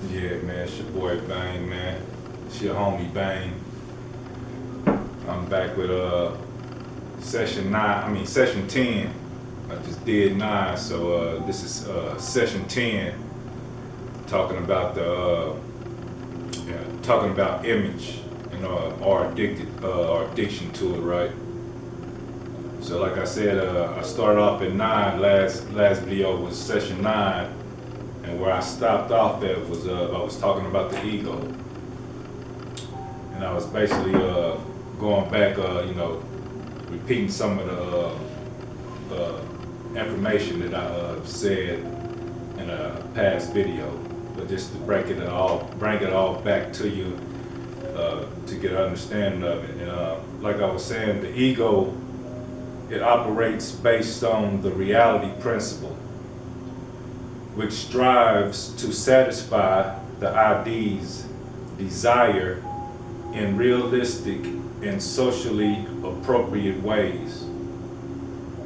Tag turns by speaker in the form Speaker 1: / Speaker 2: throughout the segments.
Speaker 1: Yeah, man, it's your boy Bang, man. It's your homie Bang. I'm back with session 10. I just did 9, so this is session 10, talking about talking about image and our addiction to it, right? So, like I said, I started off at 9. Last video was session 9, and where I stopped off at was I was talking about the ego, and I was basically going back, repeating some of the information that I said in a past video, but just to bring it all back to you to get an understanding of it. And like I was saying, the ego, it operates based on the reality principle, which strives to satisfy the ID's desire in realistic and socially appropriate ways.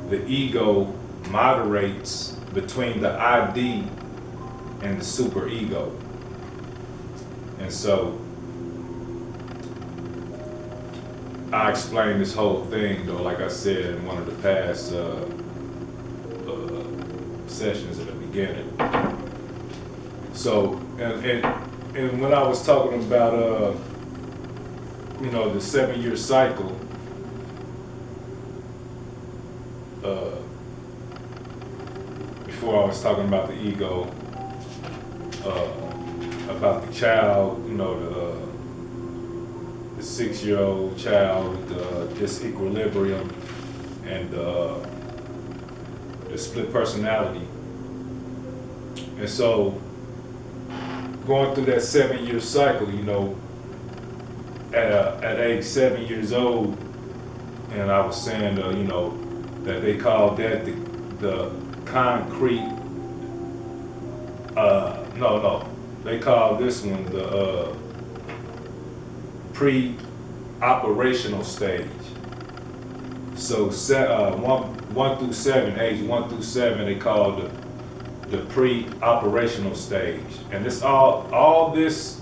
Speaker 1: The ego moderates between the ID and the superego. And so I explained this whole thing, though, like I said in one of the past sessions at the beginning. So, and when I was talking about, the 7-year cycle, before I was talking about the ego, about the child, the 6-year-old child with disequilibrium and the split personality. And so, going through that 7-year cycle, at age 7 years old, and I was saying, that they call that the concrete. They call this one the pre-operational stage. So age 1 through 7, they call the pre-operational stage, and this all this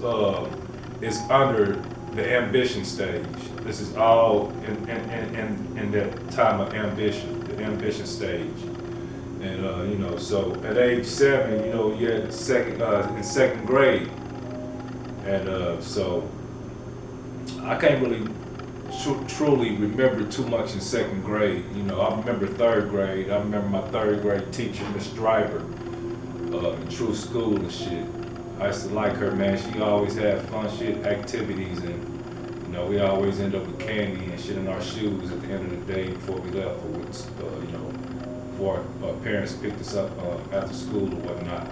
Speaker 1: is under the ambition stage. This is all in that time of ambition, the ambition stage. And so at age 7, you're in second grade, and so I can't really truly remember too much in second grade. I remember third grade. I remember my third grade teacher, Miss Driver, in True School and shit. I used to like her, man. She always had fun shit activities, and we always end up with candy and shit in our shoes at the end of the day before we left, or before our parents picked us up after school or whatnot.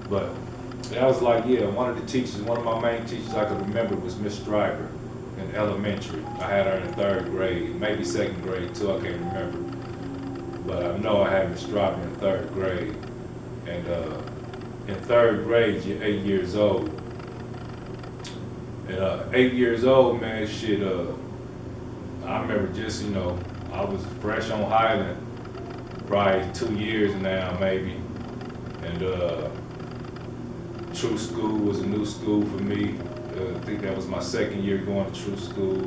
Speaker 1: But that was like, one of the teachers, one of my main teachers I could remember was Miss Driver in elementary. I had her in third grade, maybe second grade too, I can't remember. But I know I had Miss Driver in third grade. And in third grade, you're 8 years old. And 8 years old, man, shit, I remember just, I was fresh on Highland, probably 2 years now, maybe. And True School was a new school for me. I think that was my second year going to True School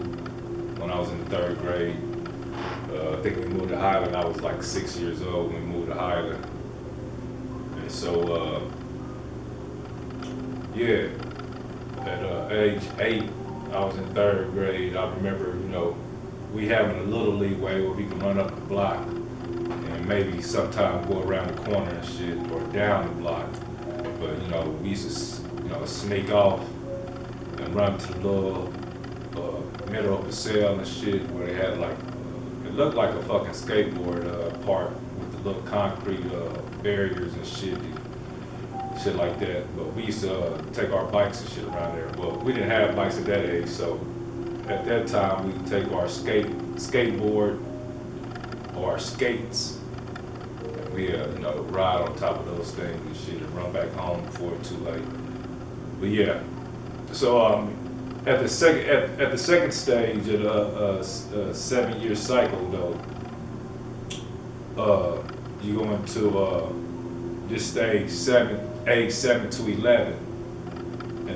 Speaker 1: when I was in the third grade. I think we moved to Highland. I was like 6 years old when we moved to Highland. And so, at age 8, I was in third grade. I remember, we having a little leeway where we can run up the block and maybe sometime go around the corner and shit, or down the block. But, we used to, sneak off and run to the little middle of the cell and shit, where they had like, it looked like a fucking skateboard park with the little concrete barriers and shit like that. But we used to take our bikes and shit around there. Well, we didn't have bikes at that age, so at that time we would take our skateboard or our skates, and we ride on top of those things and shit and run back home before it's too late. But yeah, so at the second stage of a 7-year cycle, though, you go into this stage age 7 to 11,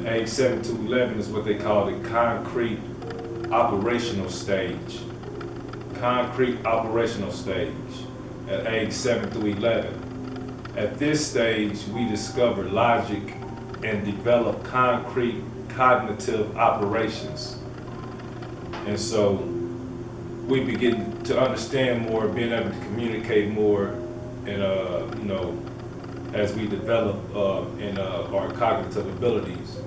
Speaker 1: And age 7 to 11 is what they call the concrete operational stage. Concrete operational stage at age 7 through 11. At this stage, we discover logic and develop concrete cognitive operations. And so we begin to understand more, being able to communicate more, and as we develop in our cognitive abilities,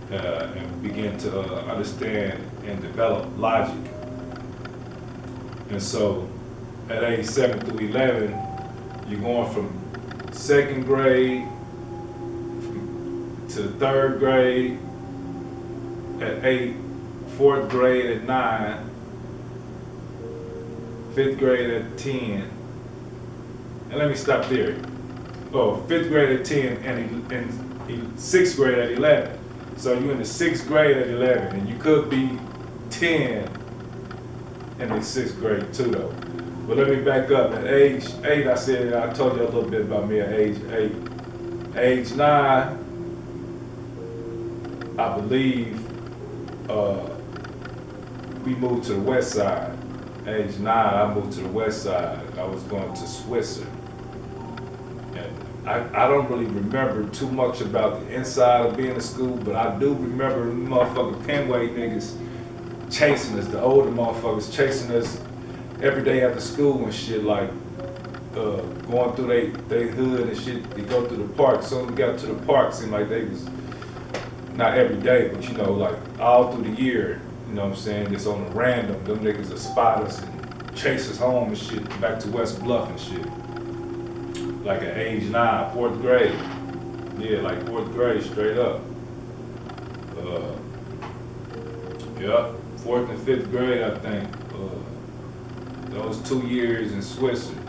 Speaker 1: and begin to understand and develop logic. And so at age 7 through 11, you're going from second grade to the third grade at 8, fourth grade at 9, fifth grade at 10. And let me stop there. Oh, fifth grade at 10 and sixth grade at 11. So you're in the sixth grade at 11, and you could be 10 in the sixth grade too, though. But let me back up. At age 8, I told you a little bit about me at age 8. Age 9, I believe we moved to the west side. Age 9, I moved to the west side. I was going to Swisher. And I don't really remember too much about the inside of being in school, but I do remember the motherfucking Penway niggas chasing us, the older motherfuckers chasing us every day after school and shit, like going through they hood and shit. They go through the park. So we got to the park, seemed like they was, not every day, but like all through the year, you know what I'm saying, just on a random, them niggas will spot us and chase us home and shit, back to West Bluff and shit. Like at age 9, fourth grade. Yeah, like fourth grade, straight up. Yeah, fourth and fifth grade, I think. Those 2 years in Switzerland.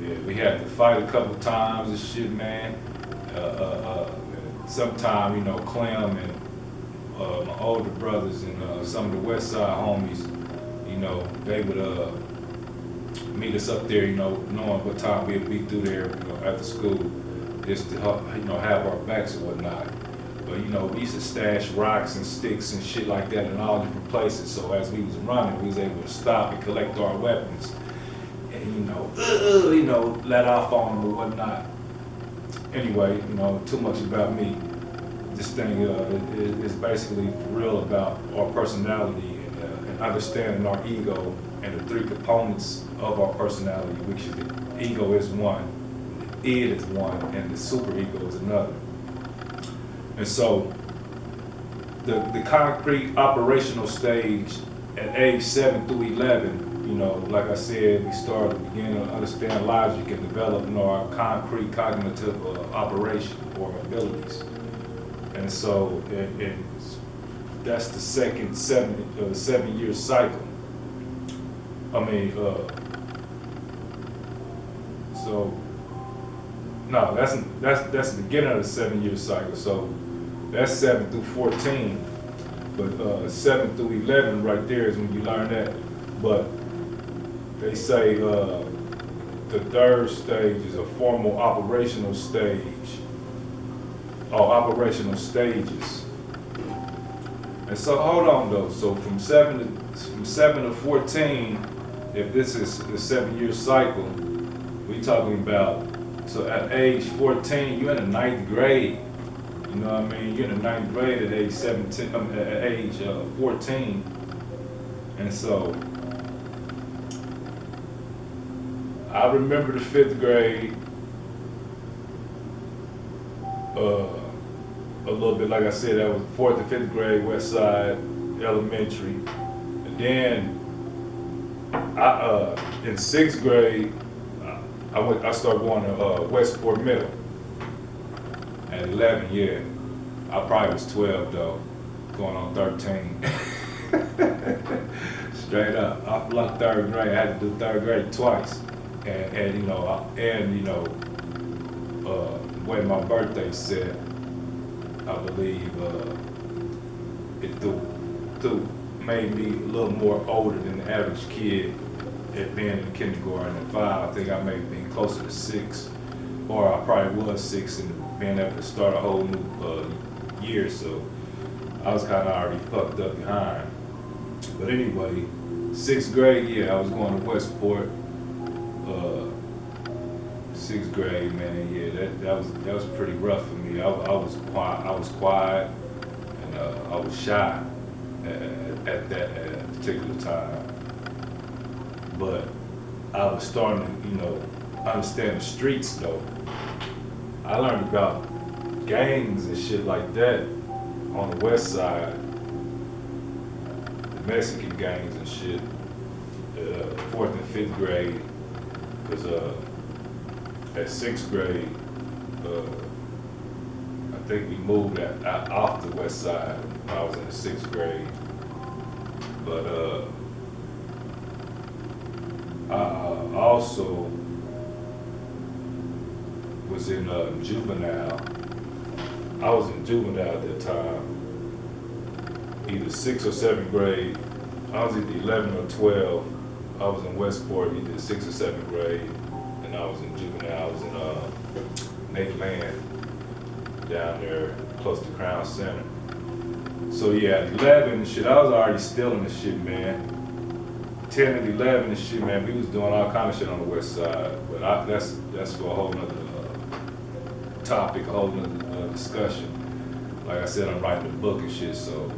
Speaker 1: Yeah, we had to fight a couple times and shit, man. Sometime, Clem and my older brothers and some of the West Side homies, they would meet us up there, knowing what time we'd be through there, after school, just to help, have our backs and whatnot. But, we used to stash rocks and sticks and shit like that in all different places. So as we was running, we was able to stop and collect our weapons and, let off on them or whatnot. Anyway, too much about me. This thing is basically for real about our personality and understanding our ego and the 3 components of our personality, which is the ego is one, the id is one, and the superego is another. And so the concrete operational stage at age 7 through 11, like I said, we started to begin to understand logic and develop our concrete cognitive operation or abilities. And so that's the second 7-year cycle. That's the beginning of the 7-year cycle. So that's 7 through 14, but 7 through 11 right there is when you learn that. But they say the third stage is a formal operational stage, or operational stages. And so hold on though. So from 7 to 14, if this is the 7-year cycle, we talking about. So at age 14, you're in the 9th grade. You know what I mean? You're in the 9th grade at age 17. At age 14, and so I remember the 5th grade a little bit. Like I said, that was 4th and 5th grade, West Side Elementary, and then in 6th grade. I started going to Westport Middle at 11, yeah. I probably was 12 though, going on 13. Straight up. I flunked 3rd grade. I had to do 3rd grade twice. And the way my birthday set, I believe it made me a little more older than the average kid. At being in kindergarten at 5, I think I may have been closer to 6, or I probably was 6, and being able to start a whole new year, so I was kind of already fucked up behind. But anyway, sixth grade, yeah, I was going to Westport. Uh, Sixth grade, man, yeah, that was pretty rough for me. I was quiet, and I was shy at that particular time. But I was starting to, understand the streets though. I learned about gangs and shit like that on the west side, the Mexican gangs and shit. Fourth and fifth grade, because at sixth grade, uh, I think we moved off the west side when I was in the sixth grade. But I also was in juvenile. I was in juvenile at that time, either sixth or seventh grade. I was either 11 or 12. I was in Westport, either sixth or seventh grade, and I was in juvenile. I was in Nate Land down there close to Crown Center. So yeah, at 11, shit, I was already stealing the shit, man. 10 and 11 and shit, man, we was doing all kind of shit on the west side. But that's for a whole nother topic, a whole nother discussion. Like I said, I'm writing a book and shit, so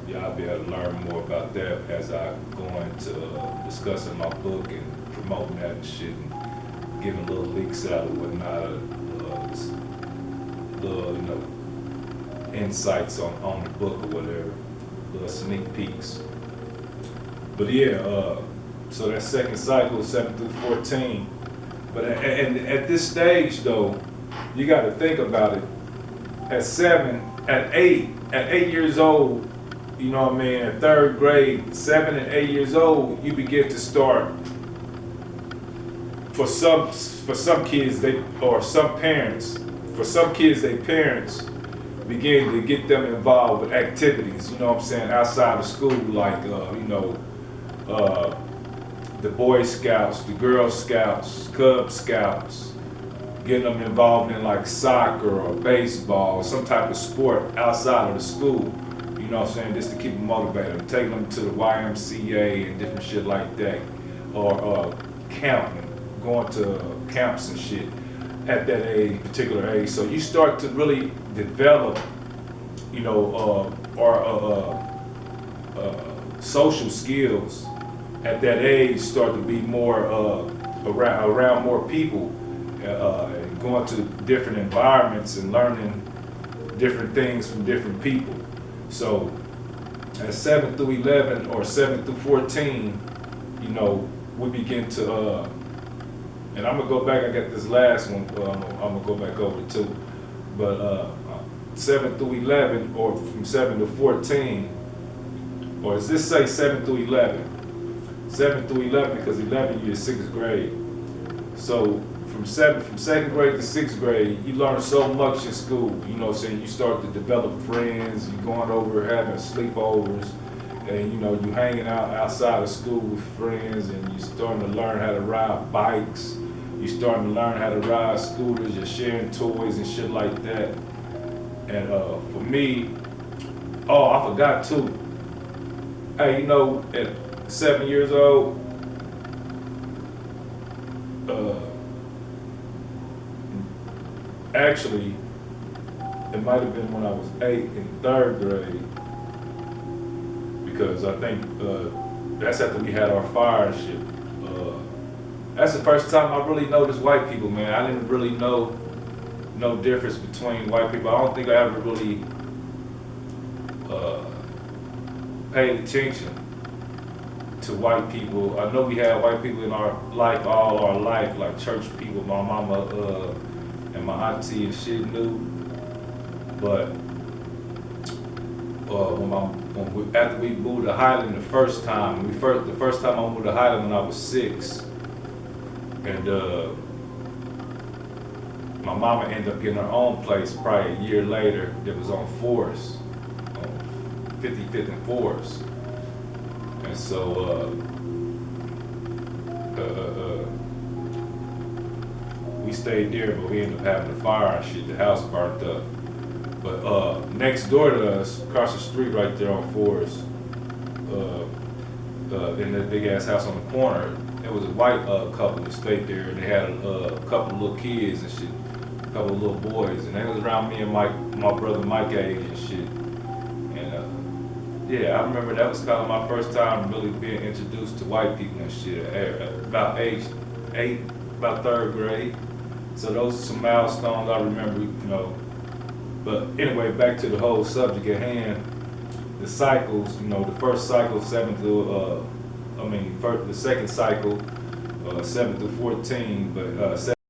Speaker 1: y'all be able to learn more about that as I go into discussing my book and promoting that and shit, and giving little leaks out and whatnot, little insights on the book or whatever, little sneak peeks. But yeah, so that second cycle, 7 through 14. But at this stage though, you got to think about it. At 8 years old, you know what I mean, in third grade, 7 and 8 years old, you begin to start, for some kids, for some kids, their parents begin to get them involved with activities, you know what I'm saying, outside of school, like, the Boy Scouts, the Girl Scouts, Cub Scouts, getting them involved in like soccer or baseball, or some type of sport outside of the school. You know what I'm saying? Just to keep them motivated. Taking them to the YMCA and different shit like that. Or camping, going to camps and shit at that particular age. So you start to really develop, social skills at that age, start to be more around more people, and going to different environments and learning different things from different people. So at 7 through 11 or 7 through 14, we begin to, and I'm gonna go back, I got this last one, I'm gonna go back over too, but 7 through 11 or from 7 to 14, or does this say 7 through 11? 7 through 11 because 11 you're 6th grade. So from second grade to 6th grade, you learn so much in school. You know what I'm saying? You start to develop friends, you're going over having sleepovers, and you hanging out outside of school with friends, and you're starting to learn how to ride bikes. You're starting to learn how to ride scooters, you're sharing toys and shit like that. And for me, oh, I forgot too. Hey, at 7 years old, actually, it might have been when I was 8 in 3rd grade, because I think that's after we had our fire and shit. That's the first time I really noticed white people, man. I didn't really know no difference between white people. I don't think I ever really paid attention to white people. I know we had white people in our life all our life, like church people, my mama and my auntie and shit knew. But after we moved to Highland the first time I moved to Highland when I was 6, and my mama ended up getting her own place probably a year later. That was on Forest, on 55th and Forest. And so we stayed there, but we ended up having a fire and shit. The house burnt up. But next door to us, across the street right there on Forest, in that big ass house on the corner, there was a white couple that stayed there, and they had a couple of little kids and shit, a couple of little boys, and they was around me and my brother Mike age and shit. And yeah, I remember that was kind of my first time really being introduced to white people and shit at about age 8, about 3rd grade. So those are some milestones I remember, you know. But anyway, back to the whole subject at hand. The cycles, you know, the first cycle, 7 through, the second cycle, 7 through 14, but